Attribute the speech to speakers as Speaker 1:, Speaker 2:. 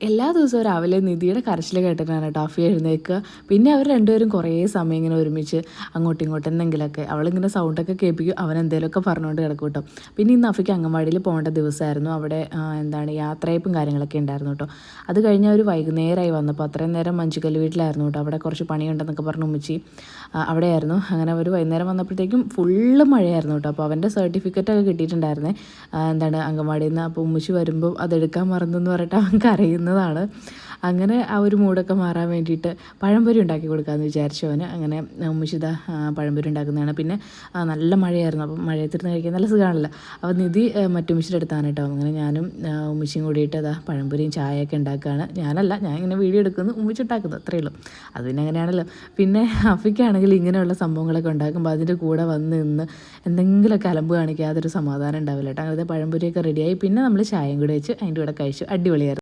Speaker 1: എല്ലാ ദിവസവും രാവിലെ നിധിയുടെ കരച്ചിൽ കേട്ടിട്ടാണ് ടോഫി എഴുന്നേൽക്കുക. പിന്നെ അവർ രണ്ടുപേരും കുറേ സമയം ഇങ്ങനെ ഒരുമിച്ച് അങ്ങോട്ടും ഇങ്ങോട്ടും എന്തെങ്കിലുമൊക്കെ അവളിങ്ങനെ സൗണ്ടൊക്കെ കേൾപ്പിക്കും, അവൻ എന്തെങ്കിലുമൊക്കെ പറഞ്ഞുകൊണ്ട് കിടക്കും കേട്ടോ. പിന്നെ ഇന്ന് അഫിക്ക് അംഗൻവാടിയിൽ പോകേണ്ട ദിവസമായിരുന്നു. അവിടെ യാത്രയപ്പും കാര്യങ്ങളൊക്കെ ഉണ്ടായിരുന്നു കേട്ടോ. അത് കഴിഞ്ഞ് അവർ വൈകുന്നേരമായി വന്നപ്പോൾ അത്രയും നേരം മഞ്ജുക്കല്ല് വീട്ടിലായിരുന്നു കേട്ടോ. അവിടെ കുറച്ച് പണിയുണ്ടെന്നൊക്കെ പറഞ്ഞു ഉമ്മച്ചി അവിടെയായിരുന്നു. അങ്ങനെ അവർ വൈകുന്നേരം വന്നപ്പോഴത്തേക്കും ഫുള്ള് മഴയായിരുന്നു കേട്ടോ. അപ്പോൾ അവൻ്റെ സർട്ടിഫിക്കറ്റൊക്കെ കിട്ടിയിട്ടുണ്ടായിരുന്നേ അംഗൻവാടിയിൽ നിന്ന്. അപ്പോൾ ഉമ്മച്ചി വരുമ്പോൾ അതെടുക്കാൻ മറന്നു എന്ന് പറഞ്ഞിട്ട് അവൻ കരയുന്നതാണ്. അങ്ങനെ ആ ഒരു മൂടൊക്കെ മാറാൻ വേണ്ടിയിട്ട് പഴംപൊരി ഉണ്ടാക്കി കൊടുക്കാമെന്ന് വിചാരിച്ചു അവന്. അങ്ങനെ ഉമ്മച്ചിത പഴംപൊരി ഉണ്ടാക്കുന്നതാണ്. പിന്നെ നല്ല മഴയായിരുന്നു, അപ്പം മഴയത്തിരുന്ന് കഴിക്കാൻ നല്ല സുഖമാണല്ലോ. അപ്പോൾ നിധി മറ്റുമ്മച്ചിയുടെ അടുത്താണ് കേട്ടോ. അങ്ങനെ ഞാനും ഉമ്മച്ചിയും കൂടിയിട്ട് പഴംപൊരിയും ചായയൊക്കെ ഉണ്ടാക്കുകയാണ്. ഞാൻ ഇങ്ങനെ വീഡിയോ എടുക്കുന്നു, ഉമ്മച്ചി ഉണ്ടാക്കുന്നു, അത്രയേ ഉള്ളൂ. അത് പിന്നെ അങ്ങനെയാണല്ലോ. പിന്നെ അഫിക്കാണെങ്കിൽ ഇങ്ങനെയുള്ള സംഭവങ്ങളൊക്കെ ഉണ്ടാക്കുമ്പോൾ അതിൻ്റെ കൂടെ വന്ന് നിന്ന് എന്തെങ്കിലുമൊക്കെ അലമ്പ് കാണിക്കുക, അതൊരു സമാധാനം ഉണ്ടാവില്ല കേട്ടോ. അങ്ങനത്തെ പഴംപൊരിയൊക്കെ റെഡിയായി. പിന്നെ നമ്മൾ ചായയും കൂടെ വെച്ച് അതിൻ്റെ കൂടെ കഴിച്ചു. അടിപൊളിയായിരുന്നു.